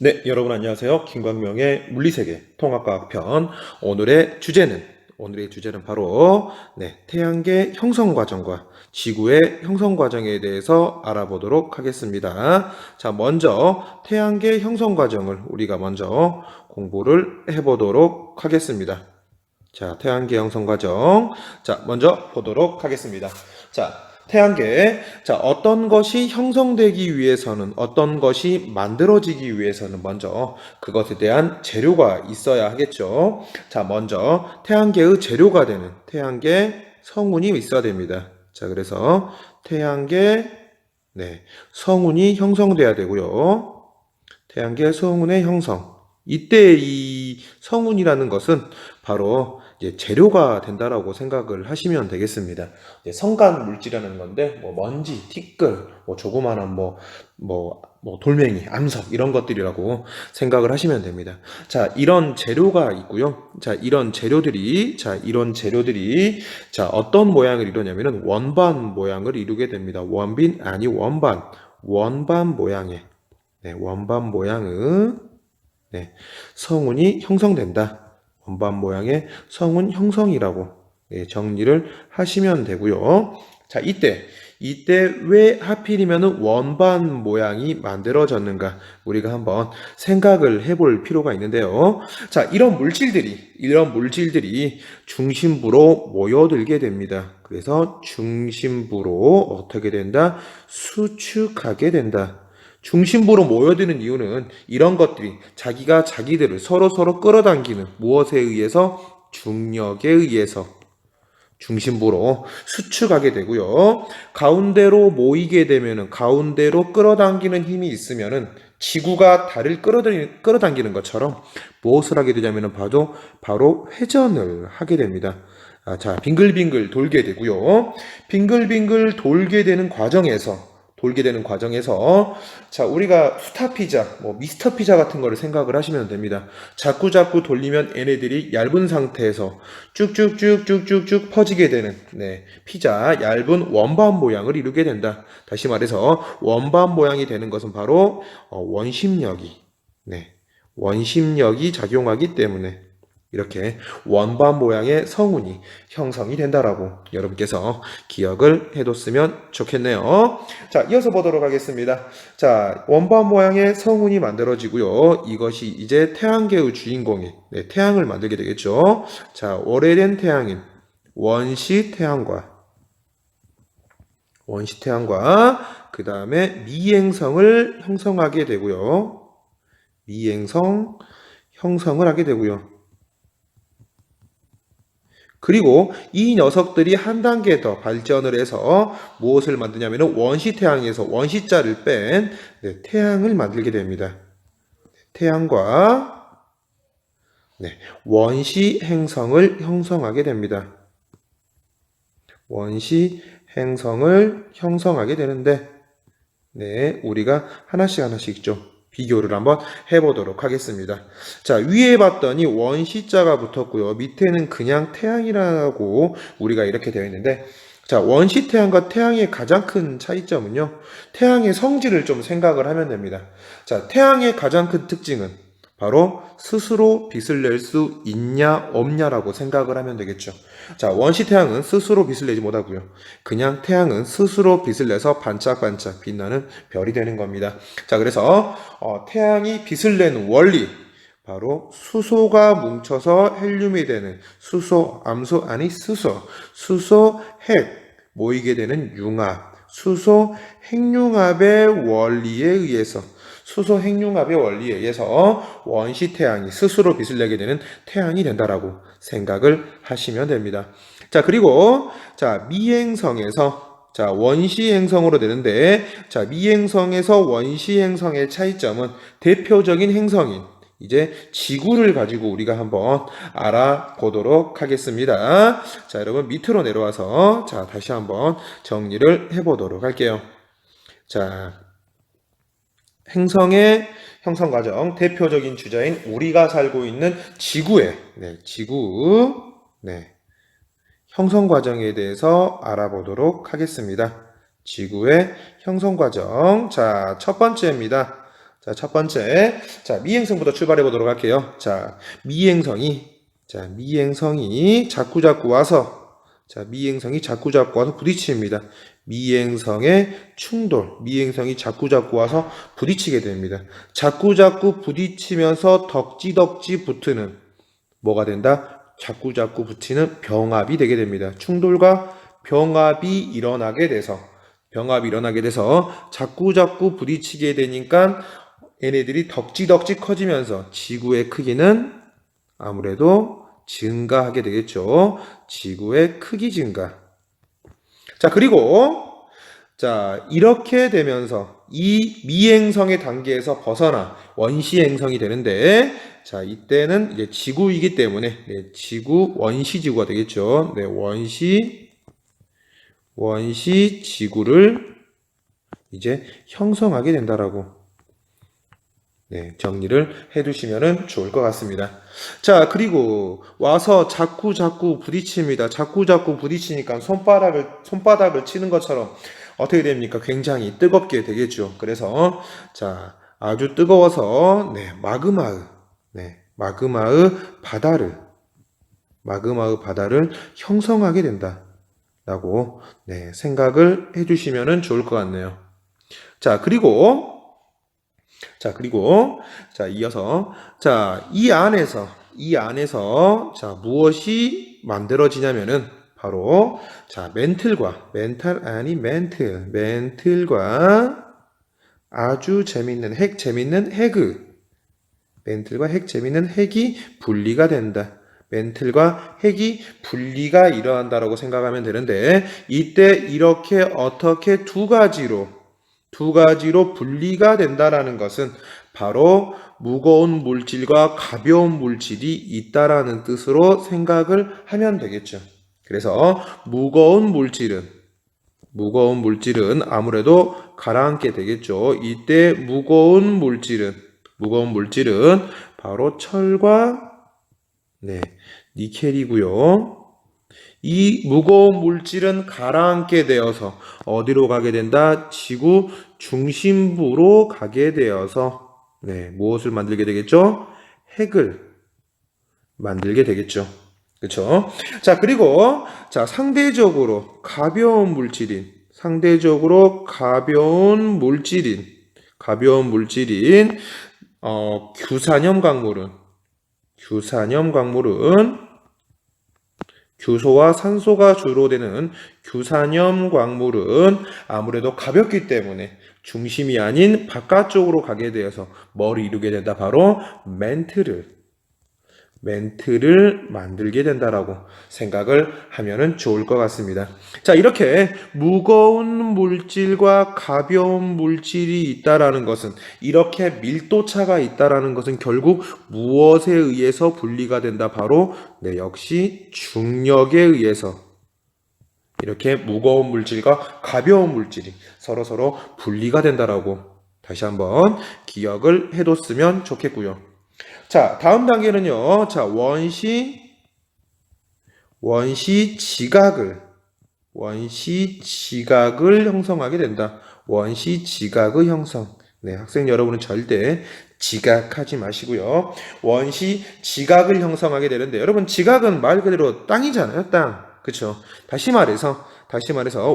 네, 여러분 안녕하세요. 김광명의 물리세계 통합과학 편. 오늘의 주제는 바로 태양계 형성 과정과 지구의 형성 과정에 대해서 알아보도록 하겠습니다. 자, 먼저 태양계 형성 과정을 우리가 먼저 공부를 해보도록 하겠습니다. 자, 태양계 형성 과정. 자, 먼저 보도록 하겠습니다. 자, 태양계. 자, 어떤 것이 형성되기 위해서는, 어떤 것이 만들어지기 위해서는 먼저 그것에 대한 재료가 있어야 하겠죠. 자, 먼저 태양계의 재료가 되는 태양계 성운이 있어야 됩니다. 자, 그래서 태양계, 성운이 형성돼야 되고요. 태양계 성운의 형성. 이때 이 성운이라는 것은 바로 이제 재료가 된다라고 생각을 하시면 되겠습니다. 성간 물질이라는 건데, 먼지, 티끌, 조그마한 돌멩이, 암석, 이런 것들이라고 생각을 하시면 됩니다. 자, 이런 재료가 있고요. 자, 이런 재료들이, 어떤 모양을 이루냐면은 원반 모양을 이루게 됩니다. 원반 모양의, 원반 모양의, 성운이 형성된다. 원반 모양의 성운 형성이라고 정리를 하시면 되고요. 자, 이때 왜 하필이면 원반 모양이 만들어졌는가 우리가 한번 생각을 해볼 필요가 있는데요. 자, 이런 물질들이 중심부로 모여들게 됩니다. 그래서 중심부로 어떻게 된다? 수축하게 된다. 중심부로 모여드는 이유는 이런 것들이 자기가 자기들을 서로 끌어당기는 무엇에 의해서? 중력에 의해서 중심부로 수축하게 되고요. 가운데로 모이게 되면은 가운데로 끌어당기는 힘이 있으면은 지구가 달을 끌어당기는 것처럼 무엇을 하게 되냐면은 바로 회전을 하게 됩니다. 자, 빙글빙글 돌게 되고요. 빙글빙글 돌게 되는 과정에서 자, 우리가 스타피자, 미스터 피자 같은 거를 생각을 하시면 됩니다. 자꾸 돌리면 얘네들이 얇은 상태에서 쭉쭉쭉 퍼지게 되는 피자, 얇은 원반 모양을 이루게 된다. 다시 말해서 원반 모양이 되는 것은 바로 원심력이 작용하기 때문에 이렇게 원반 모양의 성운이 형성이 된다라고 여러분께서 기억을 해뒀으면 좋겠네요. 자, 이어서 보도록 하겠습니다. 자, 원반 모양의 성운이 만들어지고요. 이것이 이제 태양계의 주인공인 태양을 만들게 되겠죠. 자, 오래된 태양인 원시태양과 그 다음에 미행성을 형성하게 되고요. 미행성 형성을 하게 되고요. 그리고 이 녀석들이 한 단계 더 발전을 해서 무엇을 만드냐면 원시태양에서 원시자를 뺀 태양을 만들게 됩니다. 태양과 원시행성을 형성하게 됩니다. 원시행성을 형성하게 되는데 우리가 하나씩 좀 비교를 한번 해보도록 하겠습니다. 자, 위에 봤더니 원시자가 붙었고요. 밑에는 그냥 태양이라고 우리가 이렇게 되어 있는데, 자, 원시태양과 태양의 가장 큰 차이점은요. 태양의 성질을 좀 생각을 하면 됩니다. 자, 태양의 가장 큰 특징은 바로 스스로 빛을 낼 수 있냐 없냐라고 생각을 하면 되겠죠. 자, 원시태양은 스스로 빛을 내지 못하고요. 그냥 태양은 스스로 빛을 내서 반짝반짝 빛나는 별이 되는 겁니다. 자, 그래서 태양이 빛을 내는 원리, 바로 수소가 뭉쳐서 헬륨이 되는 수소, 핵 모이게 되는 융합, 수소 핵융합의 원리에 의해서 원시태양이 스스로 빛을 내게 되는 태양이 된다라고 생각을 하시면 됩니다. 자, 그리고 미행성에서 원시행성으로 되는데, 미행성에서 원시행성의 차이점은 대표적인 행성인 이제 지구를 가지고 우리가 한번 알아보도록 하겠습니다. 자, 여러분 밑으로 내려와서 다시 한번 정리를 해보도록 할게요. 자, 행성의 형성 과정 대표적인 주자인 우리가 살고 있는 지구의 형성 과정에 대해서 알아보도록 하겠습니다. 지구의 형성 과정. 자, 첫 번째입니다. 자, 첫 번째. 자, 미행성부터 출발해 보도록 할게요. 자, 미행성이 자꾸자꾸 와서, 미행성이 자꾸자꾸 와서 부딪힙니다. 미행성의 충돌, 미행성이 자꾸자꾸 와서 부딪히게 됩니다. 자꾸자꾸 부딪히면서 덕지덕지 붙는, 뭐가 된다? 자꾸자꾸 붙이는 병합이 되게 됩니다. 충돌과 병합이 일어나게 돼서 자꾸자꾸 부딪히게 되니까 얘네들이 덕지덕지 커지면서 지구의 크기는 아무래도 증가하게 되겠죠. 지구의 크기 증가. 자, 그리고 이렇게 되면서 이 미행성의 단계에서 벗어나 원시행성이 되는데, 자, 이때는 이제 지구이기 때문에 원시지구가 되겠죠. 네, 원시 지구를 이제 형성하게 된다라고, 네, 정리를 해두시면 좋을 것 같습니다. 자, 그리고 와서 자꾸 부딪힙니다. 자꾸 부딪히니까 손바닥을 치는 것처럼 어떻게 됩니까? 굉장히 뜨겁게 되겠죠. 그래서 자, 아주 뜨거워서 마그마의 바다를 형성하게 된다라고, 네, 생각을 해주시면 좋을 것 같네요. 자, 그리고 이어서 이 안에서 무엇이 만들어지냐면은 바로 멘틀과 아주 재밌는 핵이 분리가 된다. 멘틀과 핵이 분리가 일어난다라고 생각하면 되는데, 이때 이렇게 어떻게 두 가지로 분리가 된다라는 것은 바로 무거운 물질과 가벼운 물질이 있다라는 뜻으로 생각을 하면 되겠죠. 그래서 무거운 물질은 아무래도 가라앉게 되겠죠. 이때 무거운 물질은 바로 철과, 네, 니켈이고요. 이 무거운 물질은 가라앉게 되어서 어디로 가게 된다? 지구 중심부로 가게 되어서, 네, 무엇을 만들게 되겠죠? 핵을 만들게 되겠죠. 그렇죠? 자, 그리고 상대적으로 가벼운 물질인 규산염 광물은 규소와 산소가 주로 되는 규산염 광물은 아무래도 가볍기 때문에 중심이 아닌 바깥쪽으로 가게 되어서 뭘 이루게 된다? 바로 멘트를 만들게 된다라고 생각을 하면 좋을 것 같습니다. 자, 이렇게 무거운 물질과 가벼운 물질이 있다라는 것은, 이렇게 밀도차가 있다라는 것은 결국 무엇에 의해서 분리가 된다? 바로, 네, 역시 중력에 의해서 이렇게 무거운 물질과 가벼운 물질이 서로 분리가 된다라고 다시 한번 기억을 해뒀으면 좋겠고요. 자, 다음 단계는요. 자, 원시 지각을 형성하게 된다. 원시 지각의 형성. 네, 학생 여러분은 절대 지각하지 마시고요. 원시 지각을 형성하게 되는데, 여러분, 지각은 말 그대로 땅이잖아요, 땅. 그쵸? 다시 말해서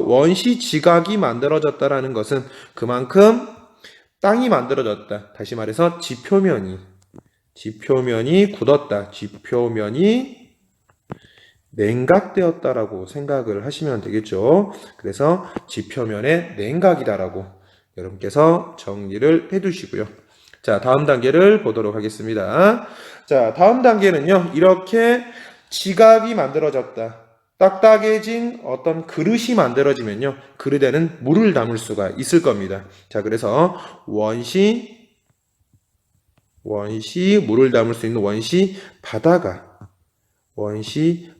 원시 지각이 만들어졌다라는 것은 그만큼 땅이 만들어졌다. 다시 말해서 지표면이 굳었다. 지표면이 냉각되었다라고 생각을 하시면 되겠죠. 그래서 지표면의 냉각이다라고 여러분께서 정리를 해두시고요. 자, 다음 단계를 보도록 하겠습니다. 자, 다음 단계는요. 이렇게 지각이 만들어졌다. 딱딱해진 어떤 그릇이 만들어지면요. 그릇에는 물을 담을 수가 있을 겁니다. 자, 그래서 물을 담을 수 있는 원시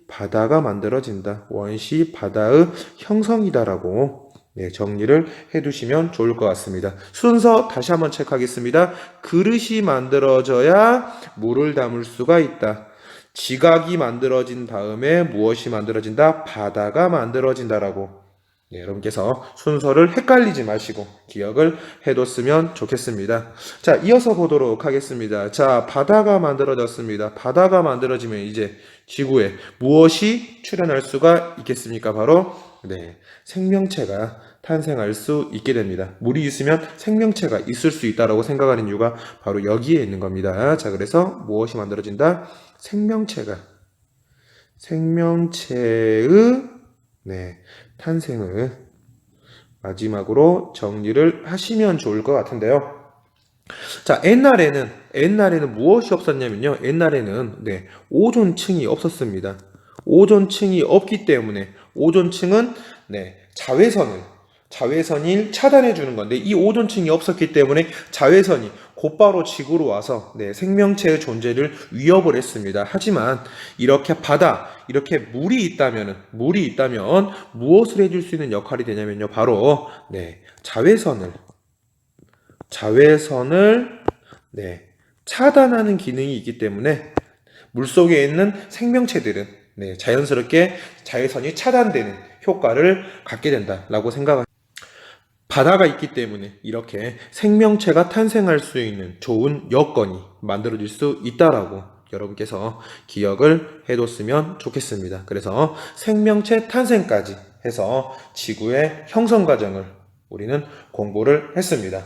바다가 만들어진다. 원시 바다의 형성이다라고, 네, 정리를 해두시면 좋을 것 같습니다. 순서 다시 한번 체크하겠습니다. 그릇이 만들어져야 물을 담을 수가 있다. 지각이 만들어진 다음에 무엇이 만들어진다? 바다가 만들어진다라고. 네, 여러분께서 순서를 헷갈리지 마시고 기억을 해뒀으면 좋겠습니다. 자, 이어서 보도록 하겠습니다. 자, 바다가 만들어졌습니다. 바다가 만들어지면 이제 지구에 무엇이 출현할 수가 있겠습니까? 바로 네, 생명체가 탄생할 수 있게 됩니다. 물이 있으면 생명체가 있을 수 있다라고 생각하는 이유가 바로 여기에 있는 겁니다. 자, 그래서 무엇이 만들어진다? 생명체의 네, 탄생을 마지막으로 정리를 하시면 좋을 것 같은데요. 자, 옛날에는 무엇이 없었냐면요. 옛날에는 네, 오존층이 없었습니다. 오존층이 없기 때문에 오존층은 네, 자외선을 차단해 주는 건데 이 오존층이 없었기 때문에 자외선이 곧바로 지구로 와서 네, 생명체의 존재를 위협을 했습니다. 하지만 이렇게 이렇게 물이 있다면 무엇을 해줄 수 있는 역할이 되냐면요. 바로 네, 자외선을 네, 차단하는 기능이 있기 때문에 물속에 있는 생명체들은 네, 자연스럽게 자외선이 차단되는 효과를 갖게 된다라고 생각합니다. 바다가 있기 때문에 이렇게 생명체가 탄생할 수 있는 좋은 여건이 만들어질 수 있다라고 여러분께서 기억을 해뒀으면 좋겠습니다. 그래서 생명체 탄생까지 해서 지구의 형성 과정을 우리는 공부를 했습니다.